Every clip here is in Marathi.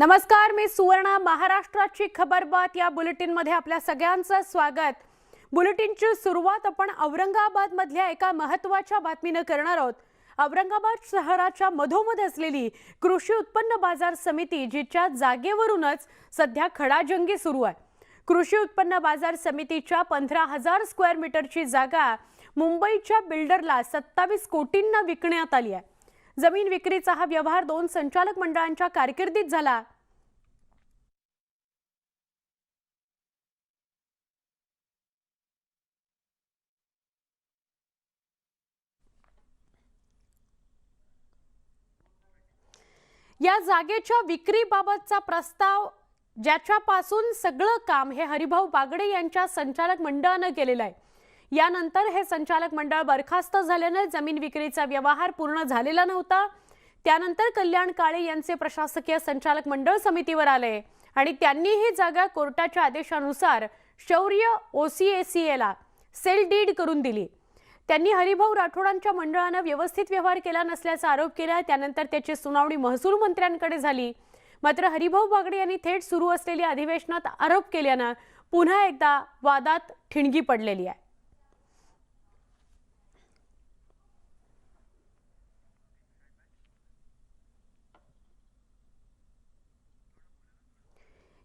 नमस्कार, मी सुवर्णा. महाराष्ट्राची खबरबात या बुलेटिन मध्ये आपल्या सगळ्यांचं स्वागत. बुलेटिनची सुरुवात आपण औरंगाबाद मधल्या एका महत्त्वाच्या बातमीने करणार आहोत. औरंगाबाद शहराच्या मधोमध असलेली कृषी उत्पन्न बाजार समिती जिच्या जागेवरूनच सध्या खडाजंगी सुरू आहे. कृषी उत्पन्न बाजार समितीच्या 15,000 स्क्वेअर मीटरची जागा मुंबईच्या बिल्डरला 27 कोटींना विकण्यात आली आहे. जमीन विक्रीचा हा व्यवहार 2 संचालक मंडळांच्या कारकिर्दीत झाला. या जागेच्या विक्रीबाबतचा प्रस्ताव ज्याच्यापासून सगळं काम हे हरिभाऊ बागडे यांच्या संचालक मंडळाने केलेलं आहे. यानंतर हे संचालक मंडळ बरखास्त झाल्याने जमीन विक्रीचा व्यवहार पूर्ण झालेला नव्हता. त्यानंतर कल्याण काळे यांचे प्रशासकीय संचालक मंडळ समितीवर आले आणि त्यांनी ही जागा कोर्टाच्या आदेशानुसार शौर्य OCACला सेल डीड करून दिली. त्यांनी हरिभाऊ राठोडांच्या मंडळाने व्यवस्थित व्यवहार केला नसल्याचा आरोप केला. त्यानंतर त्याची सुनावणी महसूल मंत्र्यांकडे झाली. मात्र हरिभाऊ बागडे यांनी थेट सुरू असलेल्या अधिवेशनात आरोप केल्याने पुन्हा एकदा वादात ठिणगी पडलेली आहे.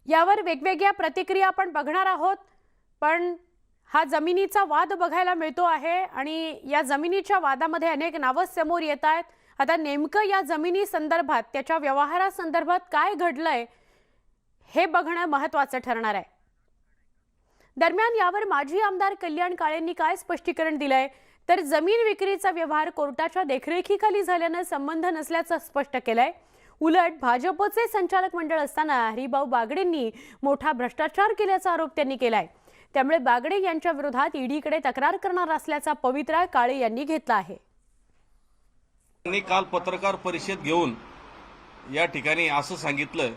यावर वेगवेगळ्या प्रतिक्रिया आपण बघणार आहोत. पण हा जमिनीचा वाद बघायला मिळतो आहे आणि या जमिनीच्या वादामध्ये अनेक नावे समोर येत आहेत. आता नेमकं या जमिनी संदर्भात त्याच्या व्यवहारासंदर्भात काय घडलंय हे बघणं महत्त्वाचं ठरणार आहे. दरम्यान यावर माजी आमदार कल्याण काळेंनी काय स्पष्टीकरण दिलंय तर जमीन विक्रीचा व्यवहार कोर्टाच्या देखरेखीखाली झाल्याने संबंध नसल्याचं स्पष्ट केलंय. उलट भाजपचे संचालक मंडळ असताना हरिभाऊ बागडेंनी मोठा भ्रष्टाचार केल्याचा आरोप त्यांनी केलाय. त्यामुळे बागडे यांच्या विरोधात ईडीकडे तक्रार करणार असल्याचा पवित्रा काळे यांनी घेतला आहे. त्यांनी काल पत्रकार परिषद घेऊन या ठिकाणी असं सांगितलं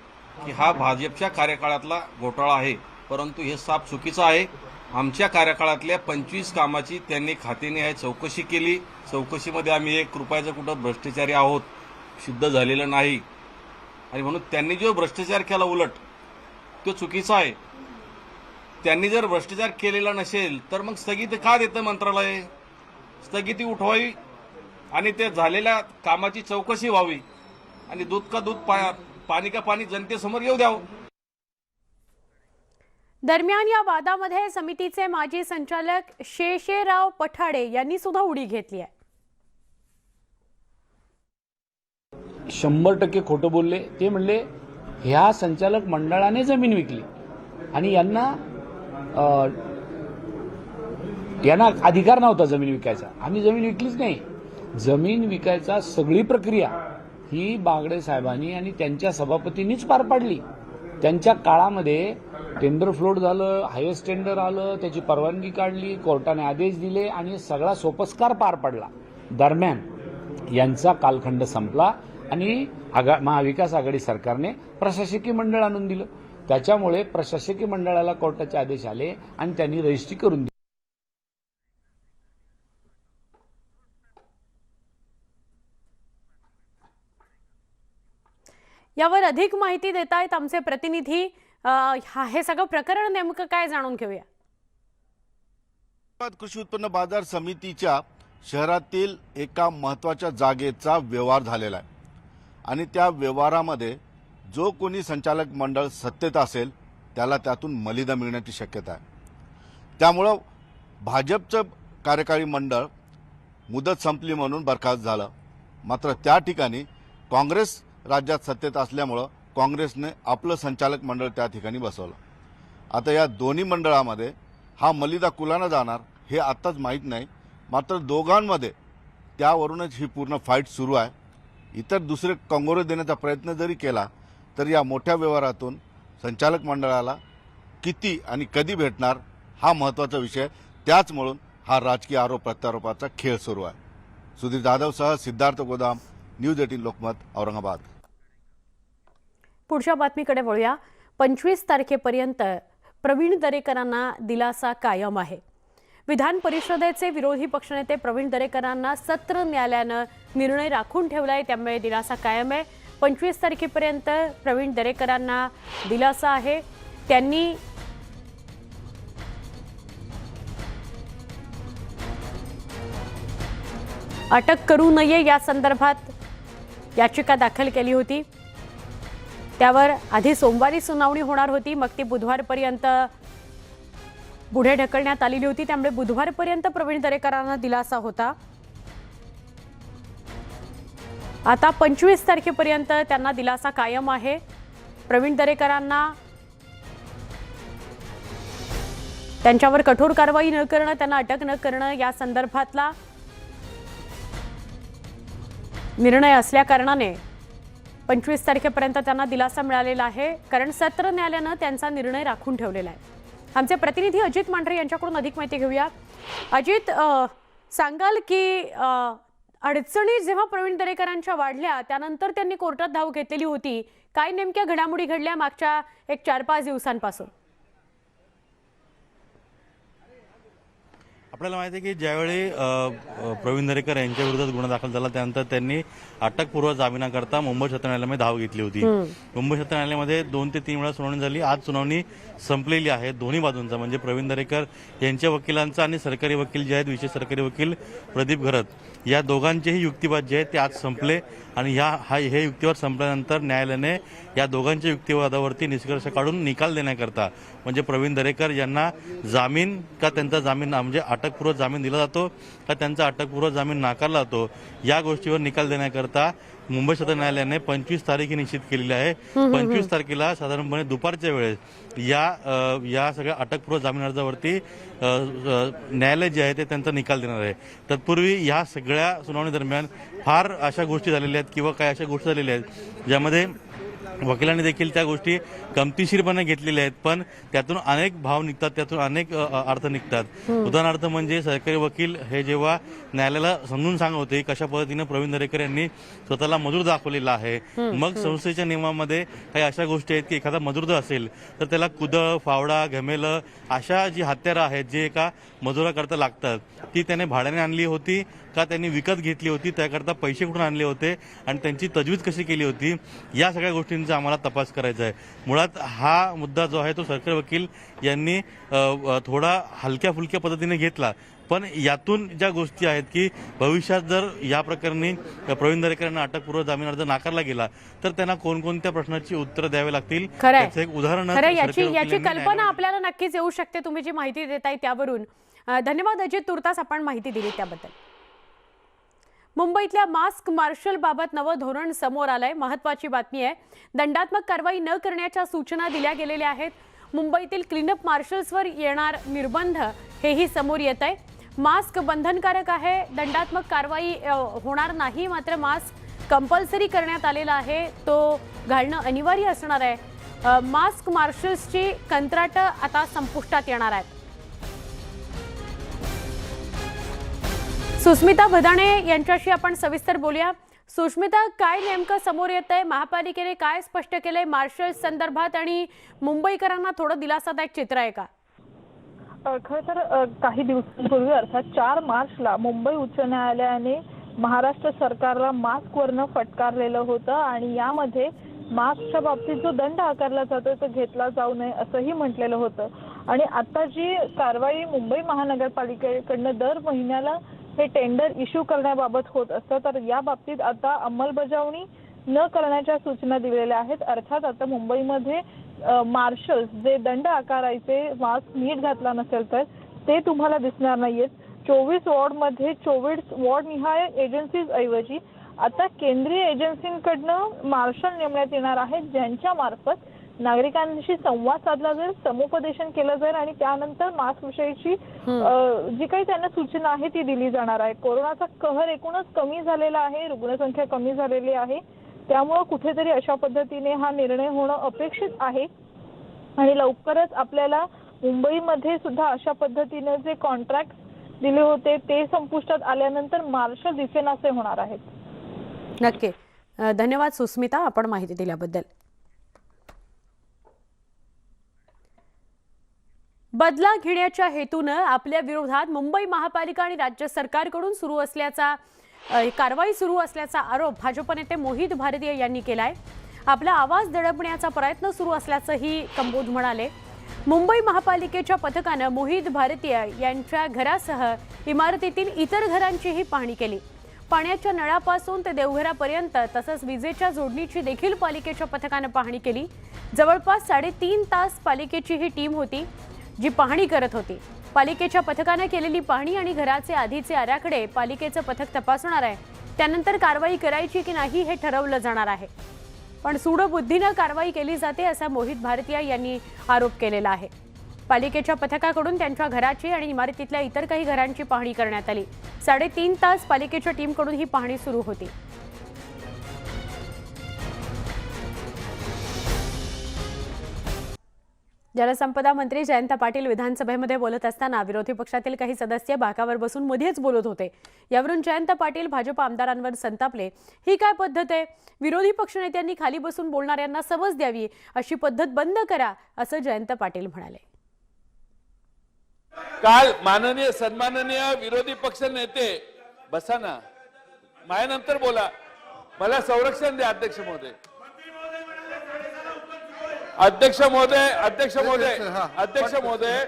की हा भाजपच्या कार्यकाळातला घोटाळा आहे, परंतु हे साफ चुकीचं आहे. आमच्या कार्यकाळातल्या 25 कामाची त्यांनी खात्याने आहे चौकशी केली. चौकशीमध्ये आम्ही 1 रुपयाचं कुठं भ्रष्टाचारी आहोत सिद्ध झालेलं नाही आणि म्हणून त्यांनी जो भ्रष्टाचार केला उलट तो चुकीचा आहे. त्यांनी जर भ्रष्टाचार केलेला नसेल तर मग स्थगिती का देतं मंत्रालय? स्थगिती उठवावी आणि ते झालेल्या कामाची चौकशी व्हावी आणि दूध का दूध पाणी का पाणी जनतेसमोर येऊ द्यावं. दरम्यान या वादामध्ये समितीचे माजी संचालक शेषेराव पठाडे यांनी सुद्धा उडी घेतली आहे. 100% खोटं बोलले. ते म्हणले ह्या संचालक मंडळाने जमीन विकली आणि यांना अधिकार नव्हता जमीन विकायचा. आम्ही जमीन विकलीच नाही. जमीन विकायचा सगळी प्रक्रिया ही बागडे साहेबांनी आणि त्यांच्या सभापतींनीच पार पाडली. त्यांच्या काळामध्ये टेंडर फ्लोट झालं, हायेस्ट टेंडर आलं, त्याची परवानगी काढली, कोर्टाने आदेश दिले आणि सगळा सोपस्कार पार पडला. दरम्यान यांचा कालखंड संपला आणि महाविकास आघाडी सरकारने प्रशासकीय मंडळ आणून दिलं. त्याच्यामुळे प्रशासकीय मंडळाला कोर्टाचे आदेश आले आणि त्यांनी रजिस्ट्री करून दिली. यावर अधिक माहिती देत आहेत आमचे प्रतिनिधी. हे सगळं प्रकरण नेमकं काय जाणून घेऊया. कृषी उत्पन्न बाजार समितीच्या शहरातील एका महत्त्वाच्या जागेचा व्यवहार झालेला आहे आणि त्या व्यवहारामध्ये जो कोणी संचालक मंडळ सत्तेत असेल त्याला त्यातून मलिदा मिळण्याची शक्यता आहे. त्यामुळं भाजपचं कार्यकारी मंडळ मुदत संपली म्हणून बरखास्त झालं. मात्र त्या ठिकाणी काँग्रेस राज्यात सत्तेत असल्यामुळं काँग्रेसने आपलं संचालक मंडळ त्या ठिकाणी बसवलं. आता या दोन्ही मंडळामध्ये हा मलिदा कुलानं जाणार हे आत्ताच माहीत नाही. मात्र दोघांमध्ये त्यावरूनच ही पूर्ण फाईट सुरू आहे. इतर दुसरे कंगोरे देण्याचा प्रयत्न जरी केला तर या मोठ्या व्यवहारातून संचालक मंडळाला किती आणि कधी भेटणार हा महत्त्वाचा विषय. त्याचमुळे हा राजकीय आरोप प्रत्यारोपाचा खेळ सुरू आहे. सुधीर जाधवसह सिद्धार्थ गोदाम, न्यूज 18 लोकमत, औरंगाबाद. पुढच्या बातमीकडे वळूया. 25 तारखेपर्यंत प्रवीण दरेकरांना दिलासा कायम आहे. विधान परिषदेचे विरोधी पक्षनेते प्रवीण दरेकरांना सत्र न्यायालयाने निर्णय राखून ठेवलाय, त्यामुळे दिलासा कायम आहे. 25 तारखेपर्यंत प्रवीण दरेकरांना दिलासा आहे. त्यांनी अटक करू नये या संदर्भात याचिका दाखल केली होती. त्यावर आधी सोमवारी सुनावणी होणार होती, मग ती बुधवारपर्यंत पुढे ढकलण्यात आलेली होती. त्यामुळे बुधवारपर्यंत प्रवीण दरेकरांना दिलासा होता. आता 25 तारखेपर्यंत त्यांना दिलासा कायम आहे. प्रवीण दरेकरांना त्यांच्यावर कठोर कारवाई न करणं, त्यांना अटक न करणं या संदर्भातला निर्णय असल्या कारणाने 25 तारखेपर्यंत त्यांना दिलासा मिळालेला आहे, कारण सत्र न्यायालयानं त्यांचा निर्णय राखून ठेवलेला आहे. आमचे प्रतिनिधी अजित मांढरे यांच्याकडून अधिक माहिती घेऊया. अजित, सांगाल की अडचणी जेव्हा प्रवीण दरेकरांच्या वाढल्या त्यानंतर त्यांनी कोर्टात धाव घेतलेली होती, काय नेमक्या घडामोडी घडल्या मागच्या 4-5 दिवसांपासून? आपल्याला माहिती आहे की ज्यावेळी प्रवीण दरेकर यांच्या विरोधात गुन्हा दाखल झाला त्यानंतर त्यांनी अटकपूर्व जामिनाकरता मुंबई सत्र न्यायालयामध्ये धाव घेतली होती. मुंबई सत्र न्यायालयामध्ये 2 ते 3 वेळा सुनावणी झाली. आज सुनावणी संपलेली आहे. दोन्ही बाजूंचा म्हणजे प्रवीण दरेकर यांच्या वकिलांचा आणि सरकारी वकील जे आहेत विशेष सरकारी वकील प्रदीप घरत या दोघांचेही युक्तिवाद जे आहेत ते आज संपले आणि हे युक्तिवाद संपल्यानंतर न्यायालयाने या दोघांच्या युक्तिवादावरती निष्कर्ष काढून निकाल देण्याकरता म्हणजे प्रवीण दरेकर यांना जामीन का त्यांचा जामीन म्हणजे अटकपूर्व जामीन दिला जातो का त्यांचा अटकपूर्व जामीन नाकारला जातो या गोष्टीवर निकाल देण्याकरता मुंबई सत्र न्यायालयाने 25 तारीख निश्चित केलेली आहे. 25 तारखेला साधारणपणे दुपारच्या वेळेस या सगळ्या अटकपूर्व जामीन अर्जावरती न्यायालय जे आहे ते त्यांचा निकाल देणार आहे. तत्पूर्वी या सगळ्या सुनावणी दरम्यान फार अशा गोष्टी झालेल्या आहेत किंवा काही अशा गोष्टी झालेल्या आहेत ज्यामध्ये वकिलांनी देखील त्या गोष्टी गमतीशीरपणे घेतलेल्या आहेत, पण त्यातून अनेक भाव निघतात, त्यातून अनेक अर्थ निघतात. उदाहरणार्थ म्हणजे सरकारी वकील हे जेव्हा न्यायालयाला समजून सांगत होते कशा पद्धतीने प्रवीण दरेकर यांनी स्वतःला मजूर दाखवलेला आहे, मग संस्थेच्या नियमामध्ये काही अशा गोष्टी आहेत की एखादा मजूर जर असेल तर त्याला कुदळ, फावडा, घमेलं अशा जी हत्यारं आहेत जे एका मजुराकरता लागतात ती त्याने भाड्याने आणली होती का त्यांनी विकत घेतली होती, त्याकरता पैसे कुठून आणले होते आणि त्यांची तजवीज कशी केली होती, या सगळ्या गोष्टींचा आम्हाला तपास करायचा आहे. मुळात हा मुद्दा जो आहे तो सरकारी वकील यांनी थोडा हलक्या फुलक्या पद्धतीने घेतला, पण यातून ज्या गोष्टी आहेत की भविष्यात जर या प्रकरणी प्रवीण दरेकर यांना अटकपूर्व जामीन अर्ज नाकारला गेला तर त्यांना कोणकोणत्या प्रश्नाची उत्तरं द्यावी लागतील त्याचं एक उदाहरण याची कल्पना आपल्याला नक्कीच येऊ शकते तुम्ही जी माहिती देताय त्यावरून. धन्यवाद अजित तुर्तास, आपण माहिती दिली त्याबद्दल. मुंबईतल्या मास्क मार्शल बाबत नवं धोरण समोर आलंय. महत्त्वाची बातमी आहे. दंडात्मक कारवाई न करण्याच्या सूचना दिल्या गेलेल्या आहेत. मुंबईतील क्लीनअप मार्शल्सवर येणार निर्बंध हेही समोर येत आहे. मास्क बंधनकारक आहे, दंडात्मक कारवाई होणार नाही, मात्र मास्क कंपल्सरी करण्यात आलेला आहे, तो घालणं अनिवार्य असणार आहे. मास्क मार्शल्सची कंत्राटं आता संपुष्टात येणार आहेत. सुस्मिता भदाणे यांच्याशी आपण सविस्तर बोलूया. सुस्मिता, काय नेमकं समोर येत आहे? महापालिकेने काय स्पष्ट केलंय मार्शल्स संदर्भात आणि मुंबईकरांना थोडं दिलासादायक चित्र आहे का? खरं तर काही दिवसांपूर्वी अर्थात 4 मार्चला मुंबई उच्च न्यायालयाने महाराष्ट्र सरकारला मास्कवरनं फटकारलेलं होतं आणि यामध्ये मास्कच्या बाबतीत जो दंड आकारला जातो तो घेतला जाऊ नये असंही म्हटलेलं होतं. आणि आता जी कारवाई मुंबई महानगरपालिकेकडनं दर महिन्याला हे टेंडर इश्यू करण्याबाबत होत असतं, तर या बाबतीत आता अंमलबजावणी न करण्याच्या सूचना दिलेल्या आहेत. अर्थात आता मुंबईमध्ये मार्शल्स जे दंड आकारायचे मास्क नीट घातला नसेल तर ते तुम्हाला दिसणार नाहीयेत. 24 वॉर्डमध्ये 24 वॉर्ड निहाय एजन्सीज ऐवजी आता केंद्रीय एजन्सींकडनं मार्शल नेमण्यात येणार आहेत, ज्यांच्या मार्फत नागरिकांशी संवाद साधला जाईल, समुपदेशन केलं जाईल आणि त्यानंतर मास्क विषयीची जी काही त्यांना सूचना आहे ती दिली जाणार आहे. कोरोनाचा कहर एकूणच कमी झालेला आहे, रुग्णसंख्या कमी झालेली आहे, त्यामुळे कुठेतरी अशा पद्धतीने हा निर्णय होणं अपेक्षित आहे आणि लवकरच आपल्याला मुंबईमध्ये सुद्धा अशा पद्धतीने जे कॉन्ट्रॅक्ट दिले होते ते संपुष्टात आल्यानंतर मार्शल दिसेनासे होणार आहेत. नक्की. धन्यवाद सुस्मिता, आपण माहिती दिल्याबद्दल. बदला घेण्याच्या हेतूनं आपल्या विरोधात मुंबई महापालिका आणि राज्य सरकारकडून सुरू असल्याचा कारवाई सुरू असल्याचा आरोप भाजप नेते मोहित भारतीय यांनी केलाय. आपला आवाज दडपण्याचा प्रयत्न सुरू असल्याचंही कंबोज म्हणाले. मुंबई महापालिकेच्या पथकानं मोहित भारतीय यांच्या घरासह इमारतीतील इतर घरांचीही पाहणी केली. पाण्याच्या नळापासून ते देवघरापर्यंत तसंच विजेच्या जोडणीची देखील पालिकेच्या पथकानं पाहणी केली. जवळपास 3.5 तास पालिकेची ही टीम होती जी पाहणी करत होती. पालिकेच्या पथकानं केलेली पाहणी आणि घराचे आधीचे आराखडे पालिकेचं पथक तपासणार आहे. त्यानंतर कारवाई करायची की नाही हे ठरवलं जाणार आहे. पण सूडबुद्धीनं कारवाई केली जाते असा मोहित भारतीय यांनी आरोप केलेला आहे. पालिकेच्या पथकाकडून त्यांच्या घराची आणि इमारतीतल्या इतर काही घरांची पाहणी करण्यात आली. 3.5 तास पालिकेच्या टीमकडून ही पाहणी सुरू होती. जलसंपदा मंत्री जयंत पाटील विधानसभेमध्ये बोलत असताना विरोधी पक्षातील काही सदस्य बाकावर बसून मध्येच बोलत होते. यावरून जयंत पाटील भाजप आमदारांवर संतापले. ही काय पद्धत आहे? विरोधी पक्षनेत्यांनी खाली बसून बोलणाऱ्यांना समज द्यावी, अशी पद्धत बंद करा, असं जयंत पाटील म्हणाले. काल माननीय सन्माननीय विरोधी पक्ष नेते बसा ना, माझ्यानंतर बोला, मला संरक्षण द्या. अध्यक्ष महोदय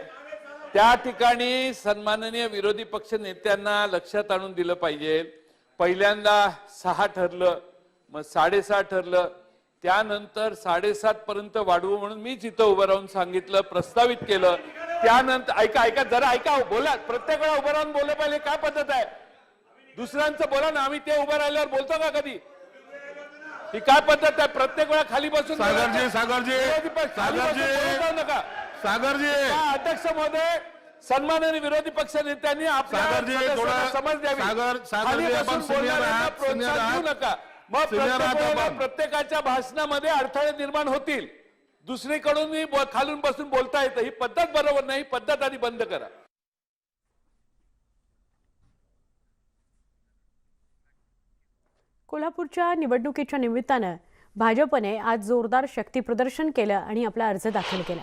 त्या ठिकाणी सन्माननीय विरोधी पक्ष नेत्यांना लक्षात आणून दिलं पाहिजे. पहिल्यांदा 6 ठरलं, मग 6.5 ठरलं, त्यानंतर 7.5 पर्यंत वाढवू म्हणून मीच इथं उभं राहून सांगितलं, प्रस्तावित केलं. त्यानंतर ऐका जरा ऐका, बोला. प्रत्येक वेळा उभं राहून बोललं पाहिजे, काय पद्धत आहे? दुसऱ्यांचं बोला ना, आम्ही ते उभं राहिल्यावर बोलतो का कधी? ही काय पद्धत आहे? प्रत्येक वेळा खाली बसून सागरजी अध्यक्ष महोदय, सन्माननीय विरोधी पक्ष नेत्यांनी आपल्या समज द्यावी. खाली बसून बोलणाऱ्यांना प्रोत्साहन देऊ नका. मग प्रत्येकाच्या भाषणामध्ये अडथळे निर्माण होतील. दुसरीकडून खालून बसून बोलता येतं. ही पद्धत बरोबर नाही. पद्धत आधी बंद करा. कोल्हापूरच्या निवडणुकीच्या निमित्तानं भाजपने आज जोरदार शक्ती प्रदर्शन केलं आणि आपला अर्ज दाखल केला.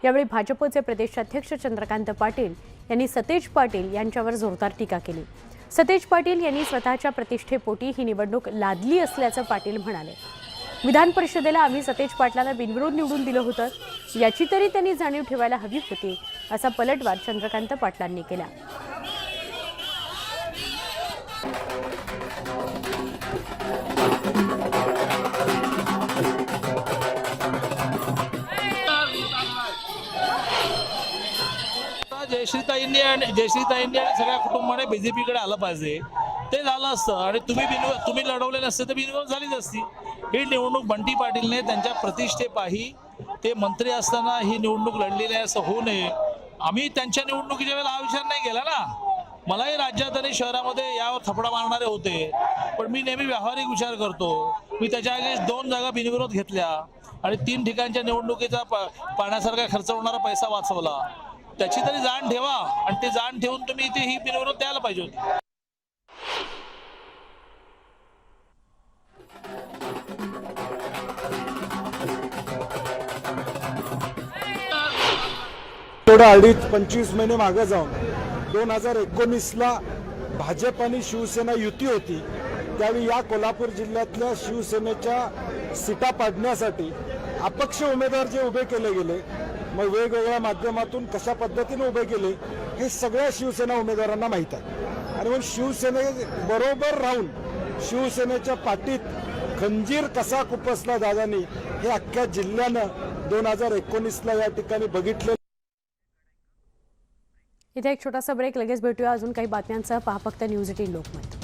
यावेळी भाजपचे प्रदेशाध्यक्ष चंद्रकांत पाटील यांनी सतेज पाटील यांच्यावर जोरदार टीका केली. सतेज पाटील यांनी स्वतःच्या प्रतिष्ठेपोटी ही निवडणूक लादली असल्याचं पाटील म्हणाले. विधान परिषदेला आम्ही सतेज पाटलांना बिनविरोध निवडून दिलं होतं, याची तरी त्यांनी जाणीव ठेवायला हवी होती, असा पलटवार चंद्रकांत पाटलांनी केला. जयश्रीताईंनी आणि सगळ्या कुटुंबाने बीजेपीकडे आलं पाहिजे, ते झालं असतं. आणि तुम्ही लढवले नसते तर बिनविरोध झालीच असती. ही निवडणूक बंटी पाटीलने त्यांच्या प्रतिष्ठेपायी ते मंत्री असताना ही निवडणूक लढलेली आहे असं होऊ नये. आम्ही त्यांच्या निवडणुकीच्या वेळेला हा विचार नाही केला ना. मलाही राज्यात आणि शहरामध्ये यावर थपडा मारणारे होते, पण मी नेहमी व्यावहारिक विचार करतो. मी त्याच्या आधी 2 जागा बिनविरोध घेतल्या आणि 3 ठिकाणच्या निवडणुकीचा पाण्यासारखा खर्च होणारा पैसा वाचवला. त्याची तरी जाण ठेवा आणि ते जाण ठेवून तुम्ही इथे ही बिनविरोध द्यायला पाहिजे होती. थोडं 25 महिने मागे जाऊन 2019ला भाजप आणि शिवसेना युती होती. त्यावेळी या कोल्हापूर जिल्ह्यातल्या शिवसेनेच्या सीटा पाडण्यासाठी अपक्ष उमेदवार जे उभे केले गेले, मग वेगवेगळ्या माध्यमातून कशा पद्धतीने उभे केले हे सगळ्या शिवसेना उमेदवारांना माहीत आहे. आणि मग शिवसेने बरोबर राहून शिवसेनेच्या पाठीत खंजीर कसा खुपसला दादांनी हे अख्ख्या जिल्ह्यानं 2019ला या ठिकाणी बघितले. इथे एक छोटासा ब्रेक, लगेच भेटूया अजून काही बातम्यांचा. पहा फक्त न्यूज 18 लोकमत.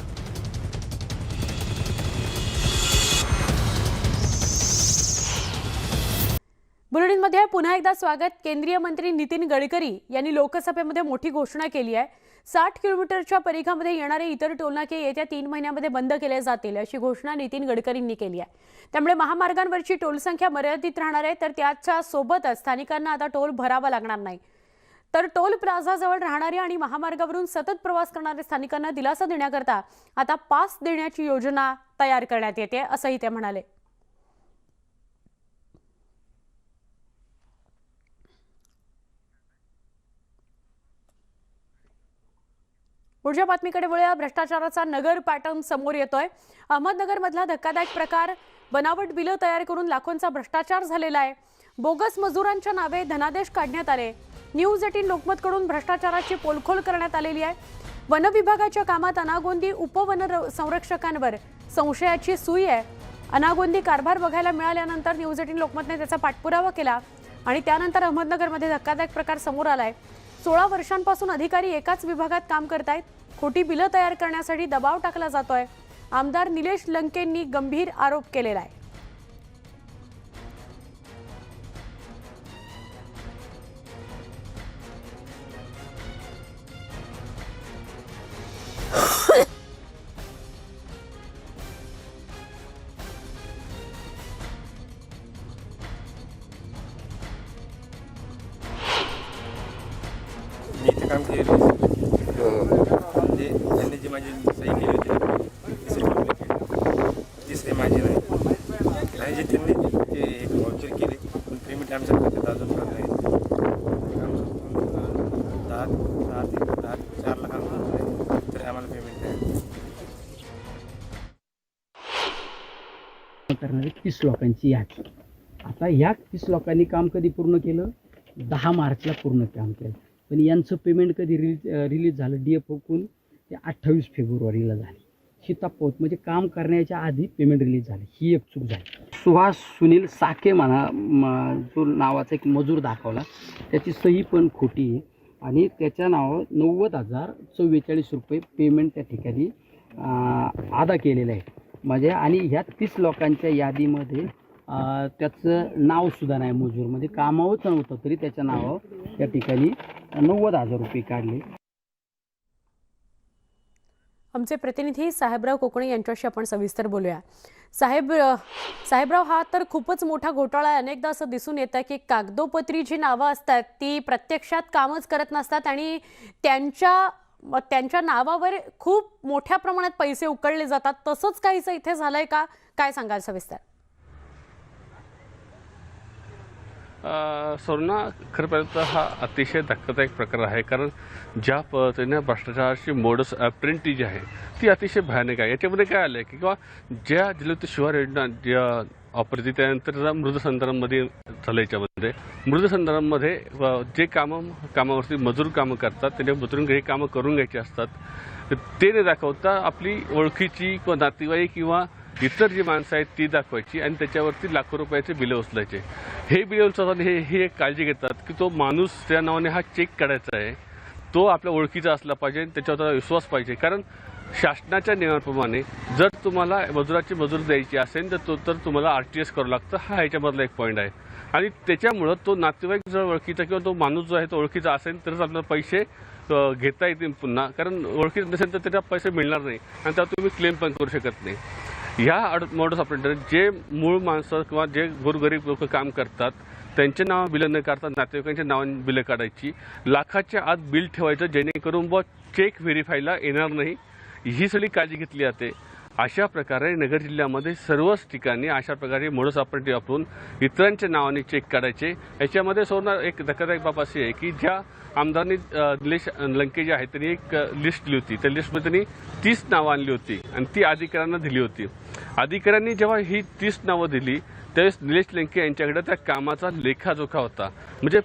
बुलेटिनमध्ये पुन्हा एकदा स्वागत. केंद्रीय मंत्री नितीन गडकरी यांनी लोकसभेमध्ये मोठी घोषणा केली आहे. 60 किलोमीटरच्या परिघामध्ये येणारे इतर टोलनाके येत्या 3 महिन्यांमध्ये बंद केले जातील, अशी घोषणा नितीन गडकरींनी केली आहे. त्यामुळे महामार्गांवरची टोलसंख्या मर्यादित राहणार आहे. तर त्याच्या सोबतच स्थानिकांना आता टोल भरावा लागणार नाही. तर टोल प्लाझाजवळ राहणारे आणि महामार्गावरून सतत प्रवास करणाऱ्या स्थानिकांना दिलासा देण्याकरता आता पास देण्याची योजना तयार करण्यात येते, असंही ते म्हणाले. पुढच्या बातमीकडे वळूया. भ्रष्टाचाराचा नगर पॅटर्न समोर येतोय. अहमदनगरमधला धक्कादायक प्रकार, बनावट बिलं तयार करून लाखोंचा भ्रष्टाचार झालेला आहे. बोगस मजुरांच्या नावे धनादेश काढण्यात आले. न्यूज 18 लोकमतकडून भ्रष्टाचाराची पोलखोल करण्यात आलेली आहे. वन विभागाच्या कामात अनागोंदी उपवन संरक्षकांवर संशयाची सुई आहे. अनागोंदी कारभार बघायला मिळाल्यानंतर न्यूज 18 लोकमतने त्याचा पाठपुरावा केला आणि त्यानंतर अहमदनगरमध्ये धक्कादायक प्रकार समोर आलाय. 16 वर्षांपासून अधिकारी एकाच विभागात काम करतायत. खोटी बिलं तयार करण्यासाठी दबाव टाकला जातोय. आमदार निलेश लंकेंनी गंभीर आरोप केलेला आहे. मी इथे काम केलेलं आहे. म्हणजे त्यांनी जी माझी सही केली होती ती सही माझी नाही आणि जे त्यांनी ते एक व्हाउचर केले पण पेमेंट आमच्या खात्यात अजून पण नाही. 4 लाख तरी आम्हाला पेमेंट नाही. करणारे 30 लोकांची यादी. आता या 30 लोकांनी काम कधी पूर्ण केलं? 10 मार्चला पूर्ण काम केलं. पण यांचं पेमेंट कधी रिलीज झालं DFOकडून? ते 28 फेब्रुवारीला झाली. शितापोत म्हणजे काम करण्याच्या आधी पेमेंट रिलीज झाली. ही एक चूक झाली. सुहास सुनील साके म्हणा जो नावाचा एक मजूर दाखवला, त्याची सही पण खोटी आहे आणि त्याच्या नावावर 90,044 रुपये पेमेंट त्या ठिकाणी अदा केलेलं आहे. म्हणजे आणि ह्या 30 लोकांच्या यादीमध्ये त्याचं नावसुद्धा नाही. मजूर म्हणजे कामावरच नव्हतं तरी त्याच्या नावावर त्या ठिकाणी 90,000 रुपये काढले. आमचे प्रतिनिधी साहेबराव कोकणे यांच्याशी आपण सविस्तर बोलूया. साहेबराव, हा तर खूपच मोठा घोटाळा आहे. अनेकदा असं दिसून येतं की कागदोपत्री जी नावं असतात ती प्रत्यक्षात कामच करत नसतात आणि त्यांच्या नावावर खूप मोठ्या प्रमाणात पैसे उकळले जातात. तसंच काहीसं इथे झालंय का? काय सांगाल सविस्तर? सोना, खरं पाहिलं तर हा अतिशय धक्कादायक प्रकार आहे. कारण ज्या पद्धतीने भ्रष्टाचाराची मोडस ऑपरेंडी जी आहे ती अतिशय भयानक आहे. याच्यामध्ये काय आलं आहे की किंवा ज्या जलयुक्त शिवार योजना ज्या वापरते त्यानंतर मृद संधारणमध्ये झालं. याच्यामध्ये मृद संधारणमध्ये जे कामावरती मजूर कामं करतात त्यांच्या मजुरांना काही कामं करून घ्यायची असतात ते न दाखवता आपली ओळखीची किंवा नातेवाईक किंवा इतर जी माणसं आहेत ती दाखवायची आणि त्याच्यावरती लाखो रुपयाचे बिलं उचलायचे. हे बिलं उचलताना ही एक काळजी घेतात की तो माणूस त्या नावाने हा चेक काढायचा आहे, तो आपल्या ओळखीचा असला पाहिजे, त्याच्यावर विश्वास पाहिजे. कारण शासनाच्या नियमाप्रमाणे जर तुम्हाला मजुराची मजूर द्यायची असेल तर तुम्हाला RTS करावं लागतं. हा ह्याच्यामधला एक पॉईंट आहे आणि त्याच्यामुळं तो नातेवाईक जर ओळखीचा किंवा तो माणूस जो आहे तो ओळखीचा असेल तरच आपल्याला पैसे घेता येतील पुन्हा. कारण ओळखीचं नसेल तर त्याच्या पैसे मिळणार नाही आणि त्यात तुम्ही क्लेम पण करू शकत नाही. ह्या मोडस ऑपरेटर जे मूळ माणसं किंवा जे गोरगरीब लोक काम करतात त्यांचे नाव बिलं न काढतात नातेवाईकांच्या नावाने बिलं काढायची. लाखाच्या आत बिल ठेवायचं जेणेकरून चेक व्हेरीफायला येणार नाही. ही सगळी काळजी घेतली जाते. अशा प्रकारे नगर जिल्ह्यामध्ये सर्वच ठिकाणी अशा प्रकारे मोडस ऑपरेटी वापरून इतरांच्या नावाने चेक काढायचे. याच्यामध्ये सोडणार एक धक्कादायक बाब अशी आहे की ज्या आमदारांनी निलेश लंके जे आहे त्यांनी एक लिस्ट दिली होती. त्या लिस्टमध्ये त्यांनी 30 नावं आणली होती आणि ती अधिकाऱ्यांना दिली होती. अधिकाऱ्यांनी जेव्हा ही 30 नावं दिली त्यावेळेस निलेश लंके यांच्याकडे त्या कामाचा लेखाजोखा होता. म्हणजे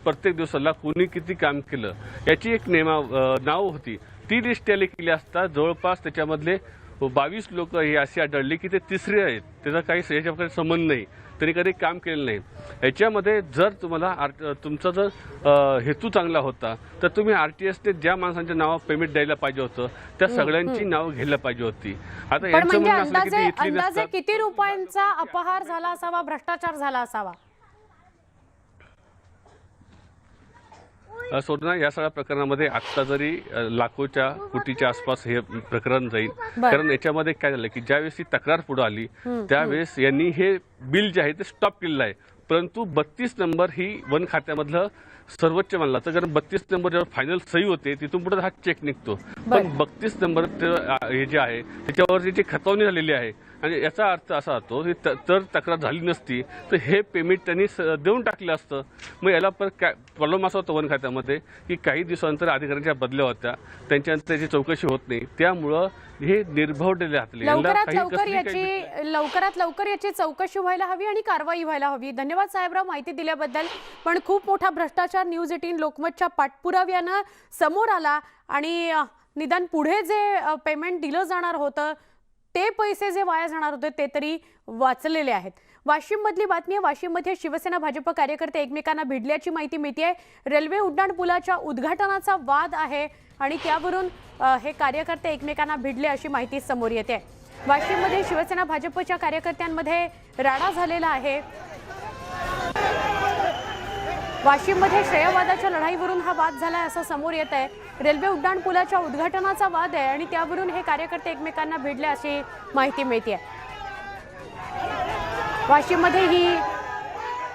प्रत्येक दिवसाला कोणी किती काम केलं याची एक नाव होती. ती लिस्ट त्याला केली असता जवळपास त्याच्यामधले 22 लोक हे अशी आढळली की ते तिसरे आहेत. त्याचा काही याच्याकडे संबंध नाही, त्यांनी कधी काम केलं नाही. याच्यामध्ये जर तुम्हाला तुमचा जर हेतू चांगला होता तर तुम्ही RTSने ज्या माणसांच्या नावावर पेमेंट द्यायला पाहिजे होतं त्या सगळ्यांची नावं घ्यायला पाहिजे होती. आता यांचं म्हणणं असलं की ते इथली अंदाजे नसतात. किती रुपयांचा अपहार झाला असावा, भ्रष्टाचार झाला असावा? सोडणार या सगळ्या प्रकरणामध्ये आत्ता जरी लाखोच्या कोटीच्या आसपास हे प्रकरण जाईल. कारण याच्यामध्ये काय झालं की ज्यावेळेस ही तक्रार पुढे आली त्यावेळेस यांनी हे बिल जे आहे ते स्टॉप केलेलं आहे. परंतु 32 नंबर ही वन खात्यामधलं सर्वोच्च मानला तर कारण 32 नंबर जेव्हा फायनल सही होते तिथून पुढे हा चेक निघतो. पण 32 नंबर हे जे आहे त्याच्यावर जी खतवणी झालेली आहे आणि याचा अर्थ असा होतो की जर तक्रार झाली नसती तर हे पेमेंट त्यांनी देऊन टाकलं असतं. मग याला परत प्रॉब्लेम असा होता वन खात्यामध्ये की काही दिवसानंतर अधिकाऱ्यांच्या बदल्या होत्या, त्यांच्यानंतर त्याची चौकशी होत नाही, त्यामुळं हे निर्भवलेले हातले. लवकरात लवकर याची चौकशी व्हायला हवी आणि कारवाई व्हायला हवी. धन्यवाद साहेबराव माहिती दिल्याबद्दल. पण खूप मोठा भ्रष्टाचार न्यूज 18 लोकमतच्या पाठपुराव्यानं समोर आला आणि निदान पुढे जे पेमेंट दिलं जाणार होतं ते पैसे जे वाया जाणार होते ते तरी वाचलेले आहेत. वाशिम मधली बातमी आहे. वाशिममध्ये शिवसेना भाजप कार्यकर्ते एकमेकांना भिडल्याची माहिती मिळते. रेल्वे उड्डाण पुलाच्या उद्घाटनाचा वाद आहे आणि त्यावरून हे कार्यकर्ते एकमेकांना भिडले अशी माहिती समोर येते. वाशिममध्ये शिवसेना भाजपच्या कार्यकर्त्यांमध्ये राडा झालेला आहे. वाशिममध्ये श्रेयवादाच्या लढाईवरून हा वाद झालाय असं समोर येत आहे. रेल्वे उड्डाण पुलाच्या उद्घाटनाचा वाद आहे आणि त्यावरून हे कार्यकर्ते एकमेकांना भिडले अशी माहिती मिळते. वाशिममध्ये ही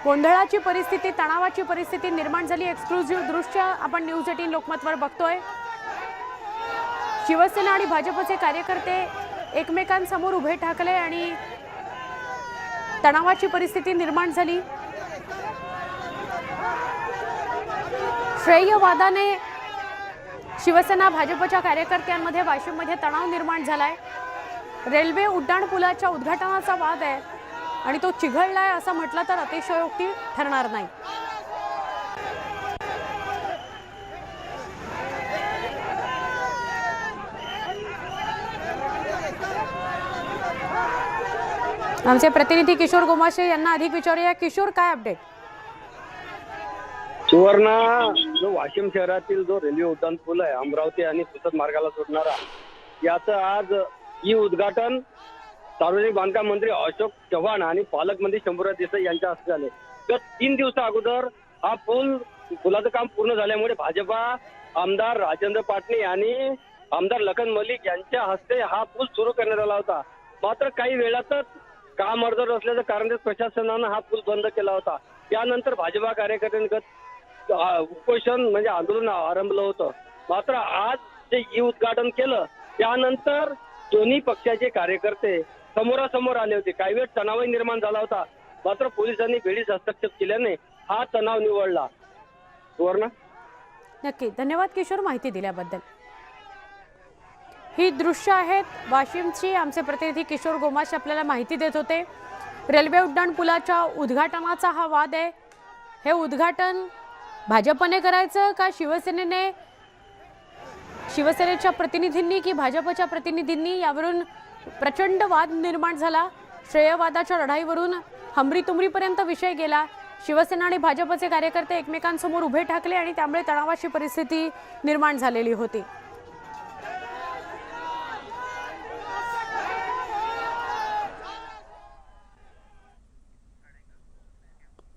गोंधळाची परिस्थिती, तणावाची परिस्थिती निर्माण झाली. एक्सक्लुझिव्ह दृश्य आपण न्यूज 18 लोकमतवर बघतोय. शिवसेना आणि भाजपचे कार्यकर्ते एकमेकांसमोर उभे ठाकले आणि तणावाची परिस्थिती निर्माण झाली. श्रेयवादाने शिवसेना भाजपच्या कार्यकर्त्यांमध्ये वाशिममध्ये तणाव निर्माण झालाय. रेल्वे उड्डाण पुलाच्या उद्घाटनाचा वाद आहे आणि तो चिघळलाय असं म्हटलं तर अतिशयोक्ती ठरणार नाही. आमचे प्रतिनिधी किशोर गोमाशे यांना अधिक विचारूया. किशोर, काय अपडेट? सुवर्ण जो वाशिम शहरातील जो रेल्वे उड्डाण पूल आहे अमरावती आणि पुसद मार्गाला जोडणारा, याचं आज ई उद्घाटन सार्वजनिक बांधकाम मंत्री अशोक चव्हाण आणि पालकमंत्री शंभूराज देसाई यांच्या हस्ते झाले. तर 3 दिवसा अगोदर हा पुलाचं काम पूर्ण झाल्यामुळे भाजपा आमदार राजेंद्र पाटणी आणि आमदार लखन मलिक यांच्या हस्ते हा पूल सुरू करण्यात आला होता. मात्र काही वेळातच काम अर्धवट असल्याचं कारण प्रशासनानं हा पूल बंद केला होता. त्यानंतर भाजपा कार्यकर्त्यांनी उपोषण म्हणजे आंदोलन आरंभलं होतं. मात्र आज जे ई उद्घाटन केलं त्यानंतर दोन्ही पक्षाचे कार्यकर्ते समोरासमोर आले होते. काही वेळ तणावही निर्माण झाला होता. मात्र पोलिसांनी वेळीच हस्तक्षेप केल्याने हा तणाव निवळला. सुवर्ण, नक्की धन्यवाद किशोर माहिती दिल्याबद्दल. ही दृश्य आहेत वाशिमची. आमचे प्रतिनिधी किशोर गोमाशे आपल्याला माहिती देत होते. रेल्वे उड्डाण पुलाच्या उद्घाटनाचा हा वाद आहे. हे उद्घाटन भाजपने करायचं का शिवसेनेच्या प्रतिनिधींनी की भाजपच्या प्रतिनिधींनी, यावरून प्रचंड वाद निर्माण झाला. श्रेयवादाच्या लढाईवरून हमरीतुमरीपर्यंत विषय गेला. शिवसेना आणि भाजपचे कार्यकर्ते एकमेकांसमोर उभे ठाकले आणि त्यामुळे तणावाची परिस्थिती निर्माण झालेली होती.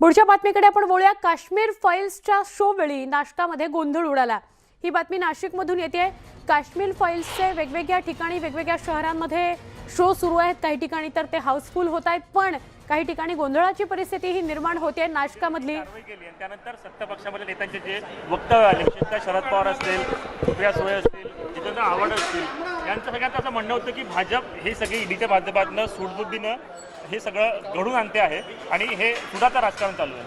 पुढच्या बातमीकडे आपण वळूया. काश्मीर फाईल्सच्या शो वेळी नाशकामध्ये गोंधळ उडाला. ही बातमी नाशिकमधून येते. काश्मीर फाईल्सचे वेगवेगळ्या ठिकाणी वेगवेगळ्या शहरांमध्ये शो सुरू आहेत. काही ठिकाणी तर ते हाऊसफुल होत आहेत, पण काही ठिकाणी गोंधळाची परिस्थिती ही निर्माण होते. नाशकामधली त्यानंतर सत्ता पक्षामध्ये नेत्यांचे जे वक्तव्य आले, विशेषतः शरद पवार असतील, सुप्रिया सुळे असतील, जितेंद्र आव्हाड असतील, यांचं सगळ्यांचं असं म्हणणं होतं की भाजप हे सगळे ईडीच्या माध्यमातून सूडबुद्धीनं हे सगळं घडून आणते आहे आणि हे सुडाचं राजकारण चालू आहे.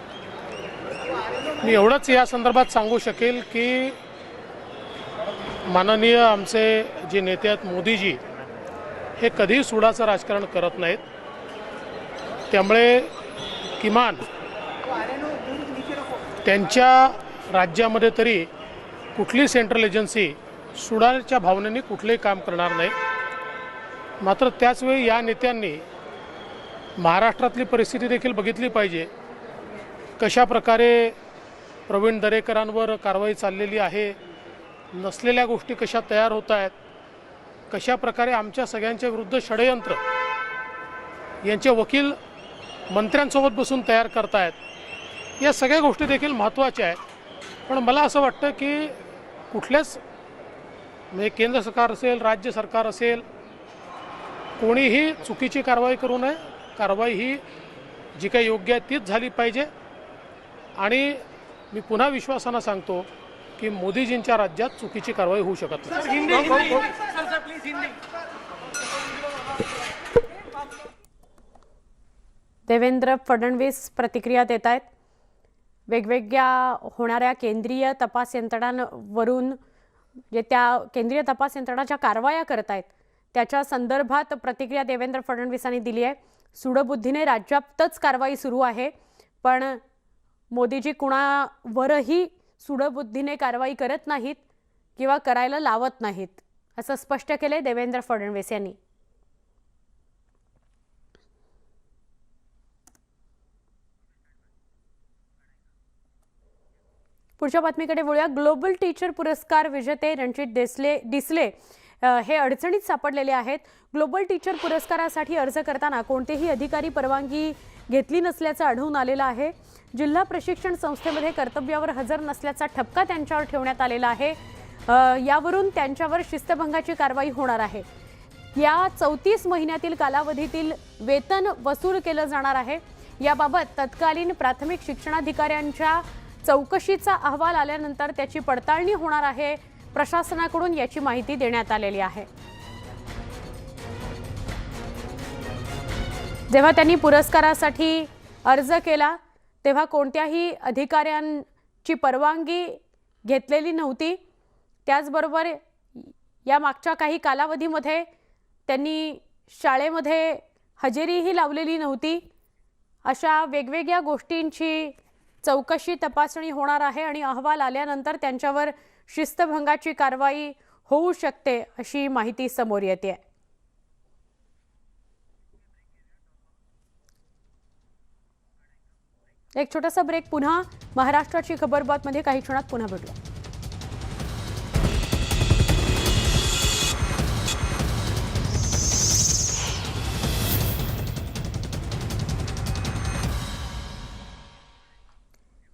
मी एवढंच या संदर्भात सांगू शकेल की माननीय आमचे जे नेते आहेत मोदीजी हे कधीही सुडाचं राजकारण करत नाहीत. त्यामुळे किमान त्यांच्या राज्यामध्ये तरी कुठली सेंट्रल एजन्सी सुडाच्या भावनेने कुठलंही काम करणार नाही. मात्र त्याचवेळी या नेत्यांनी महाराष्ट्रातली परिस्थिती देखील बघितली पाहिजे. कशा प्रकारे प्रवीण दरेकरांवर कारवाई चाललेली आहे, नसलेल्या गोष्टी कशा तयार होत आहेत, कशा प्रकारे आमच्या सगळ्यांच्या विरुद्ध षडयंत्र यांचे वकील मंत्र्यांसोबत बसून तयार करतायत. या सगळ्या गोष्टी देखील महत्त्वाच्या आहेत. पण मला असं वाटतं की कुठल्याच म्हणजे केंद्र सरकार असेल, राज्य सरकार असेल, कोणीही चुकीची कारवाई करू नये. कारवाई ही जी काही योग्य आहे तीच झाली पाहिजे. आणि मी पुन्हा विश्वासानं सांगतो की मोदीजींच्या राज्यात चुकीची कारवाई होऊ शकत नाही. देवेंद्र फडणवीस प्रतिक्रिया देत आहेत. वेगवेगळ्या होणाऱ्या केंद्रीय तपास यंत्रणांवरून जे त्या केंद्रीय तपास यंत्रणा ज्या कारवाया करत आहेत त्याच्या संदर्भात प्रतिक्रिया देवेंद्र फडणवीसांनी दिली आहे. सूडबुद्धीने राज्यातच कारवाई सुरू आहे, पण मोदीजी कुणावरही सूडबुद्धीने कारवाई करत नाहीत किंवा करायला लावत नाहीत, असं स्पष्ट केले देवेंद्र फडणवीस यांनी. पुढच्या बातमीकडे वळूया. ग्लोबल टीचर पुरस्कार विजेते रणजित डिसले हे अडचणीत सापडलेले आहेत. ग्लोबल टीचर पुरस्कारासाठी अर्ज करताना कोणतेही अधिकारी परवानगी घेतली नसल्याचं आढळून आलेलं आहे. जिल्हा प्रशिक्षण संस्थेमध्ये कर्तव्यावर हजर नसल्याचा ठपका त्यांच्यावर ठेवण्यात आलेला आहे. यावरून त्यांच्यावर शिस्तभंगाची कारवाई होणार आहे. या 34 महिन्यातील कालावधीतील वेतन वसूल केलं जाणार आहे. याबाबत तत्कालीन प्राथमिक शिक्षणाधिकाऱ्यांच्या चौकशीचा अहवाल आल्यानंतर त्याची पडताळणी होणार आहे. प्रशासनाकडून याची माहिती देण्यात आलेली आहे. जेव्हा त्यांनी पुरस्कारासाठी अर्ज केला तेव्हा कोणत्याही अधिकाऱ्यांची परवानगी घेतलेली नव्हती. त्याचबरोबर या मागच्या काही कालावधीमध्ये त्यांनी शाळेमध्ये हजेरीही लावलेली नव्हती. अशा वेगवेगळ्या गोष्टींची चौकशी तपासणी होणार आहे आणि अहवाल आल्यानंतर त्यांच्यावर शिस्तभंगाची कारवाई होऊ शकते अशी माहिती समोर येते. एक छोटासा ब्रेक. पुन्हा महाराष्ट्राची खबरबातमध्ये काही क्षणात पुन्हा भेटूया.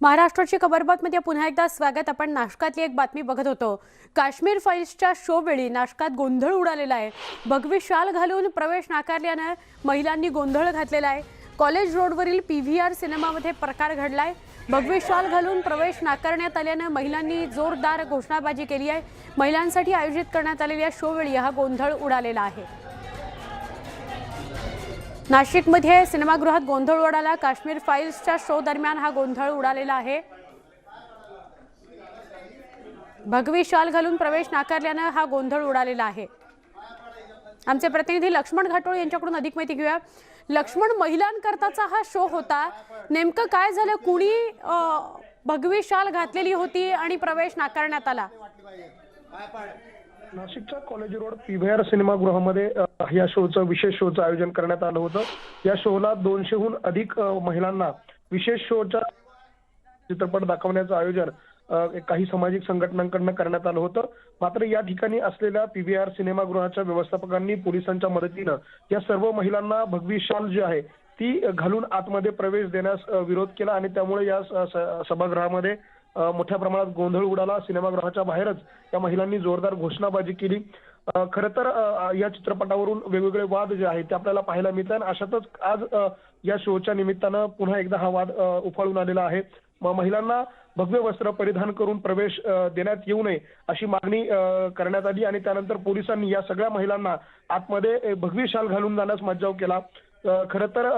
महाराष्ट्राची खबरबातमध्ये पुन्हा एकदा स्वागत. आपण नाशकातली एक बातमी बघत होतो. काश्मीर फाईल्सच्या शो वेळी नाशकात गोंधळ उडालेला आहे. भगवी शाल घालून प्रवेश नाकारल्यानं महिलांनी गोंधळ घातलेला आहे. कॉलेज रोडवरील PVR सिनेमामध्ये प्रकार घडलाय. भगवी शाल घालून प्रवेश नाकारण्यात आल्यानं महिलांनी जोरदार घोषणाबाजी केली आहे. महिलांसाठी आयोजित करण्यात आलेल्या शो वेळी हा गोंधळ उडालेला आहे. नाशिकमध्ये सिनेमागृहात गोंधळ उडाला. काश्मीर फाईल्सच्या शो दरम्यान हा गोंधळ उडालेला आहे. भगवी शाल घालून प्रवेश नाकारल्यानं हा गोंधळ उडालेला आहे. आमचे प्रतिनिधी लक्ष्मण घाटोळ यांच्याकडून अधिक माहिती घेऊया. लक्ष्मण, महिलांकरताचा हा शो होता, नेमकं काय झालं? कुणी भगवी शाल घातलेली होती आणि प्रवेश नाकारण्यात आला? नाशिकच्या कॉलेज रोड PVR सिनेमागृहामध्ये या शोचं विशेष शोचं आयोजन करण्यात आलं होतं. या शोला 200हून अधिक महिलांना विशेष शोच्या चित्रपट दाखवण्याचं आयोजन काही सामाजिक संघटनांकडून करण्यात आलं होतं. मात्र या ठिकाणी असलेल्या PVR सिनेमागृहाच्या व्यवस्थापकांनी पोलिसांच्या मदतीनं या सर्व महिलांना भगवी शाल जी आहे ती घालून आतमध्ये प्रवेश देण्यास विरोध केला आणि त्यामुळे या सभागृहामध्ये मोठ्या प्रमाणात गोंधळ उडाला. सिनेमागृहाच्या बाहेरच या महिलांनी जोरदार घोषणाबाजी केली. खरं तर या चित्रपटावरून वेगवेगळे वाद जे आहेत ते आपल्याला पाहायला मिळतात. अशातच आज या शोच्या निमित्तानं पुन्हा एकदा हा वाद उफाळून आलेला आहे. महिलांना भगवे वस्त्र परिधान करून प्रवेश देण्यात येऊ नये अशी मागणी करण्यात आली आणि त्यानंतर पोलिसांनी या सगळ्या महिलांना आतमध्ये भगवी शाल घालून जाण्यास मज्जाव केला. खरं तर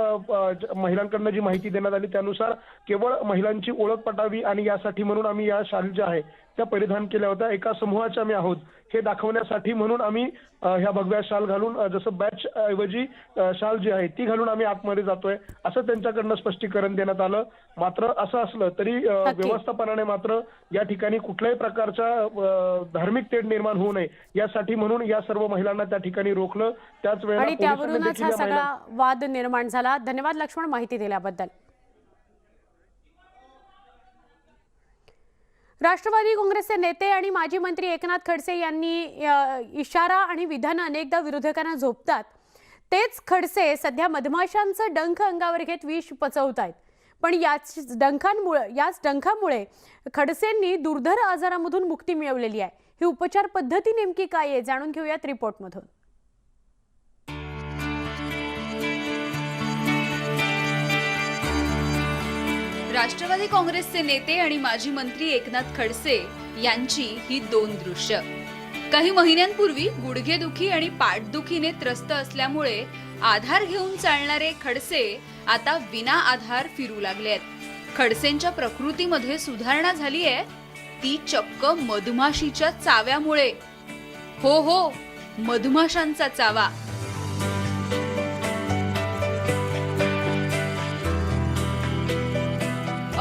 महिलांकडनं जी माहिती देण्यात आली त्यानुसार केवळ महिलांची ओळख पटावी आणि यासाठी म्हणून आम्ही या शाल ज्या आहे त्या परिधान केल्या होत्या. एका समूहाचे आम्ही आहोत हे दाखवण्यासाठी म्हणून आम्ही ह्या भगव्या शाल घालून जसं बॅच ऐवजी शाल जी आहे ती घालून आम्ही आतमध्ये जातोय असं त्यांच्याकडनं स्पष्टीकरण देण्यात आलं. मात्र असं असलं तरी व्यवस्थापनाने मात्र या ठिकाणी कुठल्याही प्रकारच्या धार्मिक तेढ निर्माण होऊ नये यासाठी म्हणून या सर्व महिलांना त्या ठिकाणी रोखलं. त्याच वेळेला आणि त्यावरूनच हा सगळा वाद निर्माण झाला. धन्यवाद लक्ष्मण माहिती दिल्याबद्दल. राष्ट्रवादी काँग्रेसचे नेते आणि माजी मंत्री एकनाथ खडसे यांनी इशारा आणि विधानं अनेकदा विरोधकांना झोपतात. तेच खडसे सध्या मधमाशांचं डंख अंगावर घेत विष पचवतायत. पण याच डंखामुळे खडसेंनी दुर्धर आजारामधून मुक्ती मिळवलेली आहे. ही उपचार पद्धती नेमकी काय आहे जाणून घेऊयात रिपोर्टमधून. राष्ट्रवादी काँग्रेसचे नेते आणि माजी मंत्री एकनाथ खडसे यांची ही दोन दृश्य. काही महिन्यांपूर्वी गुडघेदुखी आणि पाठदुखीने त्रस्त असल्यामुळे आधार घेऊन चालणारे खडसे आता विना आधार फिरू लागलेत. खडसेंच्या प्रकृतीमध्ये सुधारणा झाली आहे, ती चक्क मधमाशीच्या चाव्यामुळे. हो, मधमाशांचा चावा.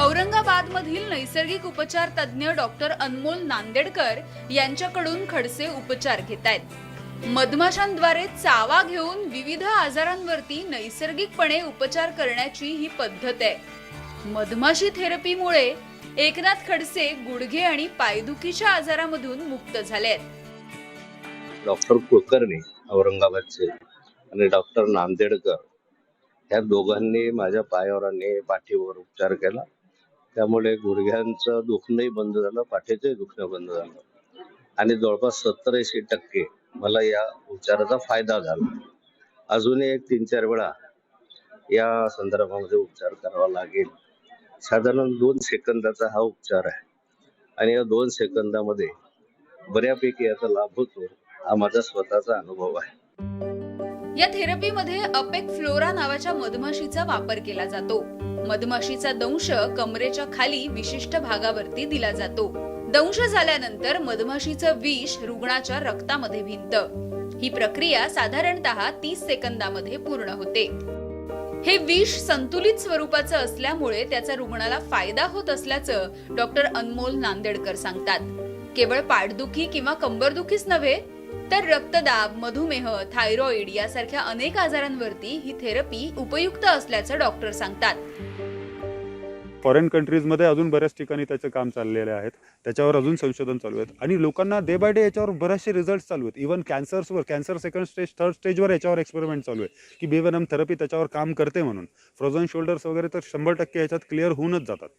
औरंगाबादमधील नैसर्गिक उपचार तज्ज्ञ डॉक्टर अनमोल नांदेडकर यांच्याकडून खडसे उपचार घेत आहेत. मधमाशांद्वारे चावा घेऊन विविध आजारांवरती नैसर्गिकपणे उपचार करण्याची ही पद्धत आहे. मधमाशी थेरपीमुळे एकनाथ खडसे गुडघे आणि पायदुखीच्या आजारामधून मुक्त झालेत. डॉक्टर कुलकर्णी औरंगाबादचे आणि डॉक्टर नांदेडकर ह्या दोघांनी माझ्या पायावर आणि पाठीवर उपचार केला. त्यामुळे गुडघ्यांचं दुखणंही बंद झालं, पाठीचंही दुखणं बंद झालं आणि जवळपास 70-80% मला या उपचाराचा फायदा झाला. अजूनही 3-4 वेळा या संदर्भामध्ये उपचार करावा लागेल. साधारण 2 सेकंदाचा हा उपचार आहे आणि या 2 सेकंदामध्ये बऱ्यापैकी याचा लाभ होतो. हा माझा स्वतःचा अनुभव आहे. या थेरपीमध्ये अपेक फ्लोरा नावाच्या मधमाशीचा वापर केला जातो. मधमाशीचा दंश कमरेच्या खाली विशिष्ट भागावरती दिला जातो. दंश झाल्यानंतर मधमाशीचं विष रुग्णाच्या रक्तामध्ये भिनतं. ही प्रक्रिया साधारणतः 30 सेकंदामध्ये पूर्ण होते. हे विष संतुलित स्वरूपाचं असल्यामुळे त्याचा रुग्णाला फायदा होत असल्याचं डॉक्टर अनमोल नांदेडकर सांगतात. केवळ पाठदुखी किंवा कंबरदुखीच नव्हे तर रक्तदाब, मधुमेह, थायरॉइड यासारख्या अनेक आजारांवरती ही थेरपी उपयुक्त असल्याचं डॉक्टर सांगतात. फॉरेन कंट्रीजमध्ये अजून बऱ्याच ठिकाणी त्याचं काम चाललेलं आहे. त्याच्यावर अजून संशोधन चालू आहेत आणि लोकांना डे बाय डे याच्यावर बरेचसे रिझल्ट चालू आहेत. Even cancer second stage, third स्टेजवर याच्यावर एक्सपेरिमेंट चालू आहे की बीवेनम थेरपी त्याच्यावर काम करते म्हणून. फ्रोझन शोल्डर्स वगैरे तर 100% याच्यात क्लिअर होऊनच जातात.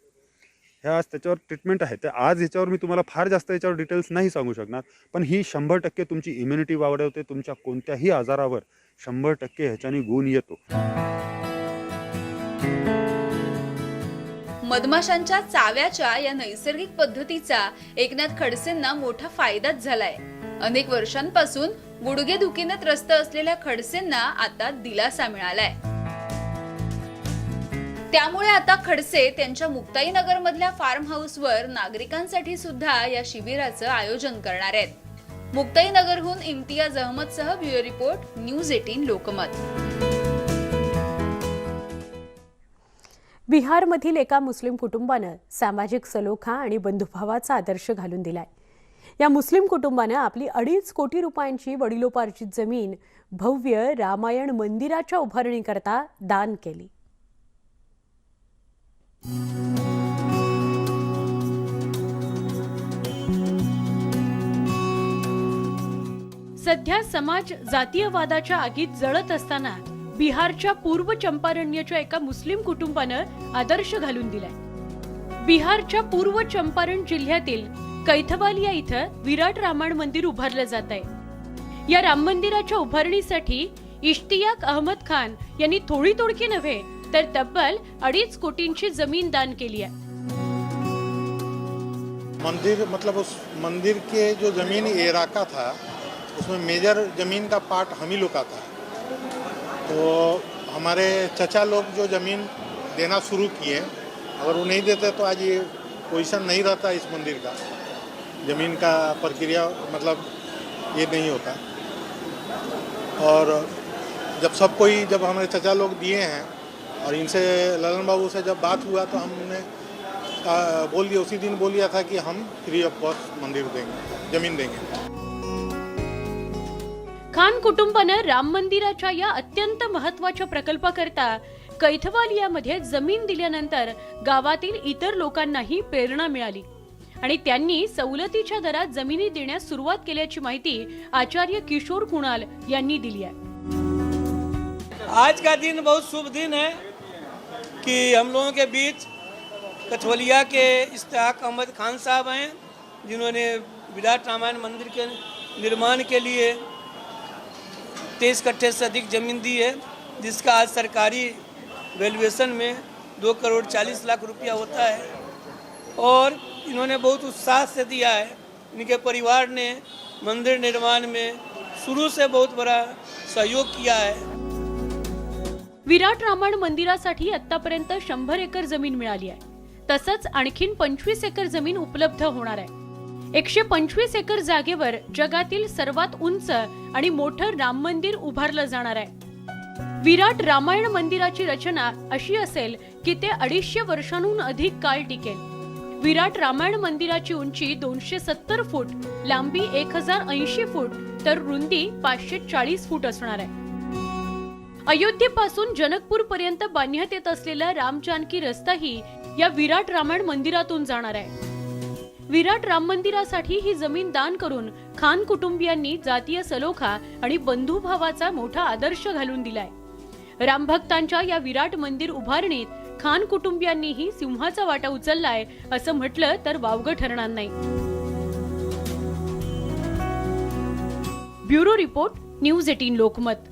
ह्या आज त्याच्यावर ट्रीटमेंट आहे. तर आज याच्यावर मी तुम्हाला फार जास्त याच्यावर डिटेल्स नाही सांगू शकणार, पण ही 100% तुमची इम्युनिटी वाढवते. तुमच्या कोणत्याही आजारावर 100% ह्याच्याने गुण येतो. मधमाशांच्या चाव्याच्या या नैसर्गिक पद्धतीचा एकनाथ खडसेंना मोठा फायदाच झालाय. अनेक वर्षांपासून गुडघेदुखीने त्रस्त असलेल्या खडसेंना आता दिलासा मिळालाय. त्यामुळे आता खडसे त्यांच्या मुक्ताईनगर मधल्या फार्म हाऊसवर नागरिकांसाठी सुद्धा या शिबिराचं आयोजन करणार आहेत. मुक्ताईनगरहून इम्तियाज अहमदसह ब्युरो रिपोर्ट, न्यूज 18 लोकमत. बिहारमधील एका मुस्लिम कुटुंबानं सामाजिक सलोखा आणि बंधुभावाचा आदर्श घालून दिलाय. या मुस्लिम कुटुंबानं आपली 2.5 कोटी रुपयांची वडिलोपार्जित जमीन भव्य रामायण मंदिराच्या उभारणीकरता दान केली. सध्या समाज जातीयवादाच्या आगीत जळत असताना बिहारच्या पूर्व चंपारण्याच्या एका मुस्लिम कुटुंबानं आदर्श घालून दिलाय. बिहारच्या पूर्व चंपारण जिल्ह्यातील कैथवालिया इथं विराट रामायण मंदिर उभारलं जात आहे. या राम मंदिराच्या उभारणीसाठी इश्तियाक अहमद खान यांनी थोडी तोडकी नव्हे तर तब्बल 2.5 कोटींची जमीन दान केली आहे. मंदिर मतलब उस मंदिर के जो जमीन इलाका था उसमें मेजर जमीन का पार्ट हम ही लोग का था. तो हमारे चचा लोग जो ज़मीन देना शुरू किए, अगर वो नहीं देते तो आज ये पोजीशन नहीं रहता इस मंदिर का. ज़मीन का प्रक्रिया मतलब ये नहीं होता. और जब हमारे चचा लोग दिए हैं और इनसे ललन बाबू से जब बात हुआ तो हमने बोल दिया, उसी दिन बोल दिया था कि हम फ्री ऑफ कॉस्ट मंदिर देंगे, ज़मीन देंगे. खान कुटुंबानं राम मंदिराच्या या अत्यंत महत्त्वाच्या प्रकल्पाकरता कैथवालियामध्ये जमीन दिल्यानंतर गावातील इतर लोकांनाही प्रेरणा मिळाली आणि त्यांनी सवलतीच्या दरात जमिनी देण्यास सुरुवात केल्याची माहिती आचार्य किशोर कुणाल यांनी दिली आहे. आज का दिन बहुत शुभ दिन है कि हम लोगों के बीच कथवलिया के इश्तियाक अहमद खान साहब हैं, जिन्होंने विराट रामायण मंदिर के निर्माण के लिए 23 कट्ठे से अधिक ज़मीन दी है, जिसका आज सरकारी वैल्यूएशन में 2 करोड़ 40 लाख रुपया होता है. और इन्होंने बहुत उत्साह से दिया है. इनके परिवार ने मंदिर निर्माण में शुरू से बहुत बड़ा सहयोग किया है. विराट रामायण मंदिरासाठी आतापर्यंत 100 एकर जमीन मिळाली आहे. तसंच आणखीन 25 एकर जमीन उपलब्ध होणार आहे. 125 एकर जागेवर जगातील सर्वात उंच आणि मोठं राम मंदिर उभारलं जाणार आहे. विराट रामायण मंदिराची रचना अशी असेल की ते 250 वर्षांहून अधिक काळ टिकेल. विराट रामायण मंदिराची उंची 270 फूट, लांबी 1080 फूट तर रुंदी 540 फूट असणार आहे. अयोध्येपासून जनकपूर पर्यंत बांधण्यात येत असलेला राम जानकी रस्ताही या विराट रामायण मंदिरातून जाणार आहे. विराट राम मंदिरासाठी ही जमीन दान करून खान कुटुंबियांनी जातीय सलोखा आणि बंधुभावाचा मोठा आदर्श घालून दिलाय. रामभक्तांच्या या विराट मंदिर उभारणीत खान कुटुंबियांनीही सिंहाचा वाटा उचललाय असं म्हटलं तर वावगं ठरणार नाही. Bureau report, news 18 Lokmat.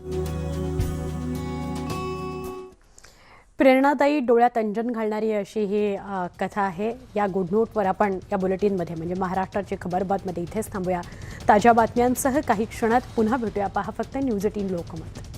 प्रेरणादायी, डोळ्यात अंजन घालणारी अशी ही कथा आहे. या गुड नोटवर आपण या बुलेटिनमध्ये म्हणजे महाराष्ट्राची खबरबातमध्ये इथेच थांबूया. ताज्या बातम्यांसह काही क्षणात पुन्हा भेटूया. पहा फक्त न्यूज 18 लोकमत.